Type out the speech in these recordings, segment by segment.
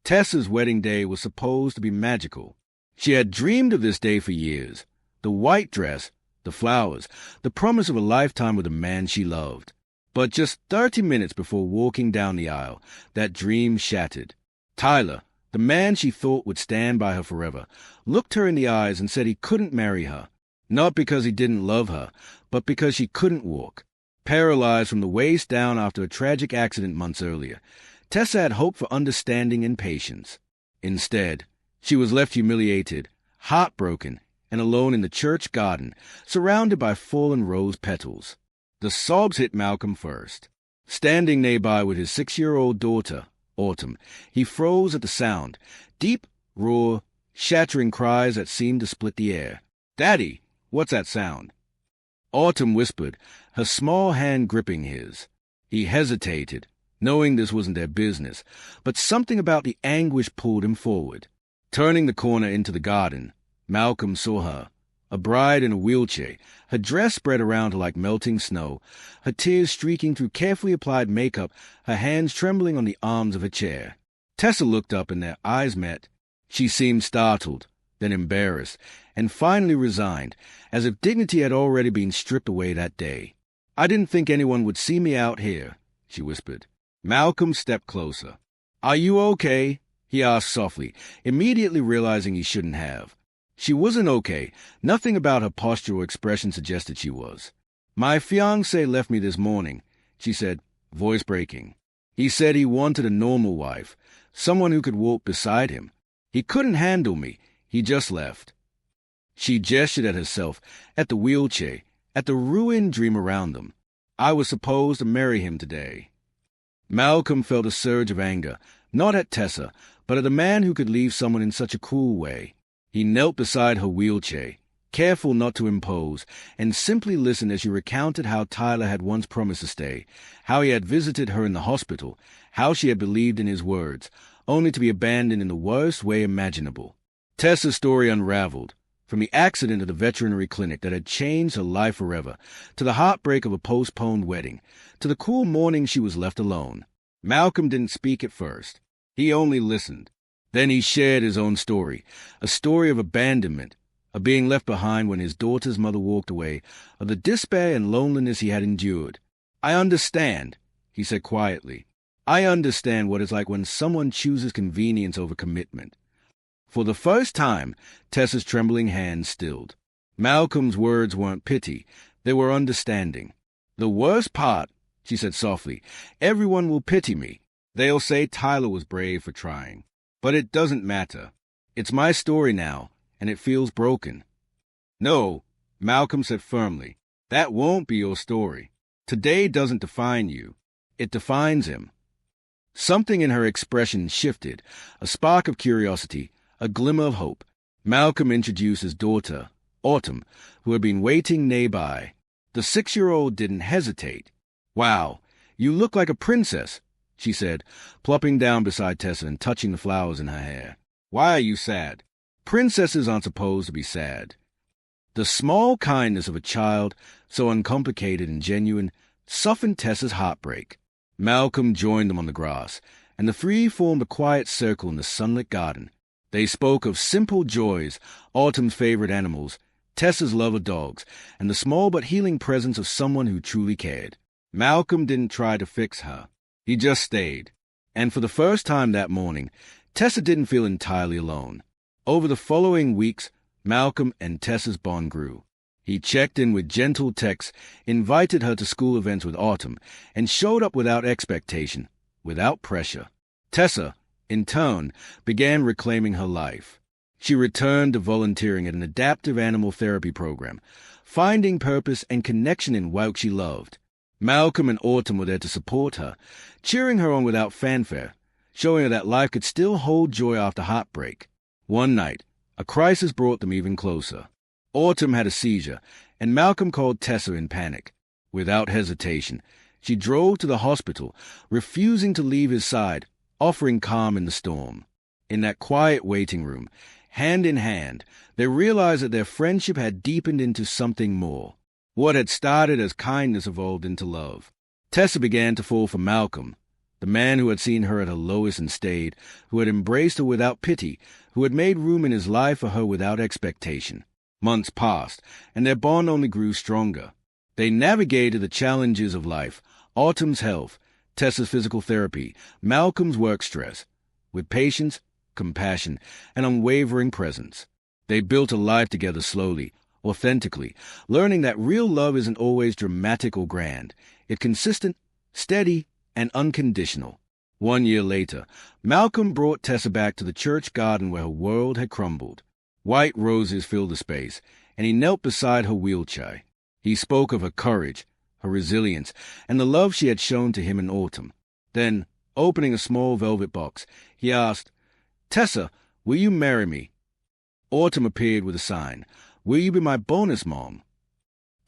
Tessa's wedding day was supposed to be magical. She had dreamed of this day for years. The white dress, the flowers, the promise of a lifetime with a man she loved. But just 30 minutes before walking down the aisle, that dream shattered. Tyler, the man she thought would stand by her forever, looked her in the eyes and said he couldn't marry her. Not because he didn't love her, but because she couldn't walk. Paralyzed from the waist down after a tragic accident months earlier, Tessa had hoped for understanding and patience. Instead, she was left humiliated, heartbroken, and alone in the church garden, surrounded by fallen rose petals. The sobs hit Malcolm first. Standing nearby with his 6-year-old daughter, Autumn, he froze at the sound, deep, raw, shattering cries that seemed to split the air. "Daddy, what's that sound?" Autumn whispered, her small hand gripping his. He hesitated, knowing this wasn't their business, but something about the anguish pulled him forward. Turning the corner into the garden, Malcolm saw her, a bride in a wheelchair, her dress spread around her like melting snow, her tears streaking through carefully applied makeup, her hands trembling on the arms of her chair. Tessa looked up and their eyes met. She seemed startled, then embarrassed, and finally resigned, as if dignity had already been stripped away that day. "I didn't think anyone would see me out here," she whispered. Malcolm stepped closer. "Are you okay?" he asked softly, immediately realizing he shouldn't have. She wasn't okay. Nothing about her posture or expression suggested she was. "My fiancé left me this morning," she said, voice breaking. "He said he wanted a normal wife, someone who could walk beside him. He couldn't handle me. He just left." She gestured at herself, at the wheelchair, at the ruined dream around them. "I was supposed to marry him today." Malcolm felt a surge of anger, not at Tessa, but at the man who could leave someone in such a cruel way. He knelt beside her wheelchair, careful not to impose, and simply listened as she recounted how Tyler had once promised to stay, how he had visited her in the hospital, how she had believed in his words, only to be abandoned in the worst way imaginable. Tessa's story unraveled, from the accident at the veterinary clinic that had changed her life forever, to the heartbreak of a postponed wedding, to the cool morning she was left alone. Malcolm didn't speak at first. He only listened. Then he shared his own story, a story of abandonment, of being left behind when his daughter's mother walked away, of the despair and loneliness he had endured. "I understand," he said quietly. "I understand what it's like when someone chooses convenience over commitment." For the first time, Tessa's trembling hand stilled. Malcolm's words weren't pity, they were understanding. "The worst part," she said softly, "everyone will pity me. They'll say Tyler was brave for trying. But it doesn't matter. It's my story now, and it feels broken." "No," Malcolm said firmly, "that won't be your story. Today doesn't define you. It defines him." Something in her expression shifted, a spark of curiosity, a glimmer of hope. Malcolm introduced his daughter, Autumn, who had been waiting nearby. The 6-year-old didn't hesitate. "Wow, you look like a princess," she said, plopping down beside Tessa and touching the flowers in her hair. "Why are you sad? Princesses aren't supposed to be sad." The small kindness of a child, so uncomplicated and genuine, softened Tessa's heartbreak. Malcolm joined them on the grass, and the three formed a quiet circle in the sunlit garden. They spoke of simple joys, Autumn's favorite animals, Tessa's love of dogs, and the small but healing presence of someone who truly cared. Malcolm didn't try to fix her. He just stayed. And for the first time that morning, Tessa didn't feel entirely alone. Over the following weeks, Malcolm and Tessa's bond grew. He checked in with gentle texts, invited her to school events with Autumn, and showed up without expectation, without pressure. Tessa, in turn, began reclaiming her life. She returned to volunteering at an adaptive animal therapy program, finding purpose and connection in work she loved. Malcolm and Autumn were there to support her, cheering her on without fanfare, showing her that life could still hold joy after heartbreak. One night, a crisis brought them even closer. Autumn had a seizure, and Malcolm called Tessa in panic. Without hesitation, she drove to the hospital, refusing to leave his side, offering calm in the storm. In that quiet waiting room, hand in hand, they realized that their friendship had deepened into something more. What had started as kindness evolved into love. Tessa began to fall for Malcolm, the The man who had seen her at her lowest and stayed, who had embraced her without pity, who had made room in his life for her without expectation. Months passed, and their bond only grew stronger. They navigated the challenges of life, Autumn's health, Tessa's physical therapy, Malcolm's work stress, with patience, compassion, and unwavering presence. They built a life together slowly, authentically, learning that real love isn't always dramatic or grand. It's consistent, steady, and unconditional. 1 year later, Malcolm brought Tessa back to the church garden where her world had crumbled. White roses filled the space, and he knelt beside her wheelchair. He spoke of her courage, her resilience, and the love she had shown to him in autumn. Then, opening a small velvet box, he asked, "Tessa, will you marry me?" Autumn appeared with a sign, "Will you be my bonus mom?"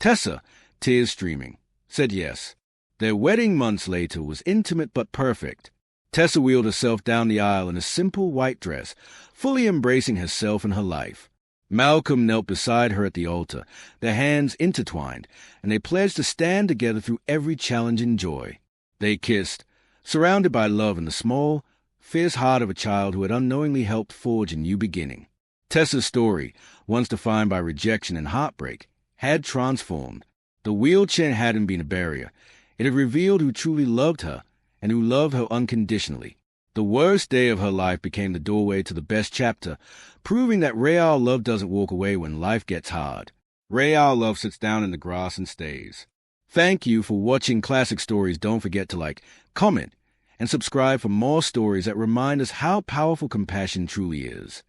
Tessa, tears streaming, said yes. Their wedding months later was intimate but perfect. Tessa wheeled herself down the aisle in a simple white dress, fully embracing herself and her life. Malcolm knelt beside her at the altar, their hands intertwined, and they pledged to stand together through every challenge and joy. They kissed, surrounded by love and the small, fierce heart of a child who had unknowingly helped forge a new beginning. Tessa's story, once defined by rejection and heartbreak, had transformed. The wheelchair hadn't been a barrier. It had revealed who truly loved her and who loved her unconditionally. The worst day of her life became the doorway to the best chapter, proving that real love doesn't walk away when life gets hard. Real love sits down in the grass and stays. Thank you for watching Classic Stories. Don't forget to like, comment, and subscribe for more stories that remind us how powerful compassion truly is.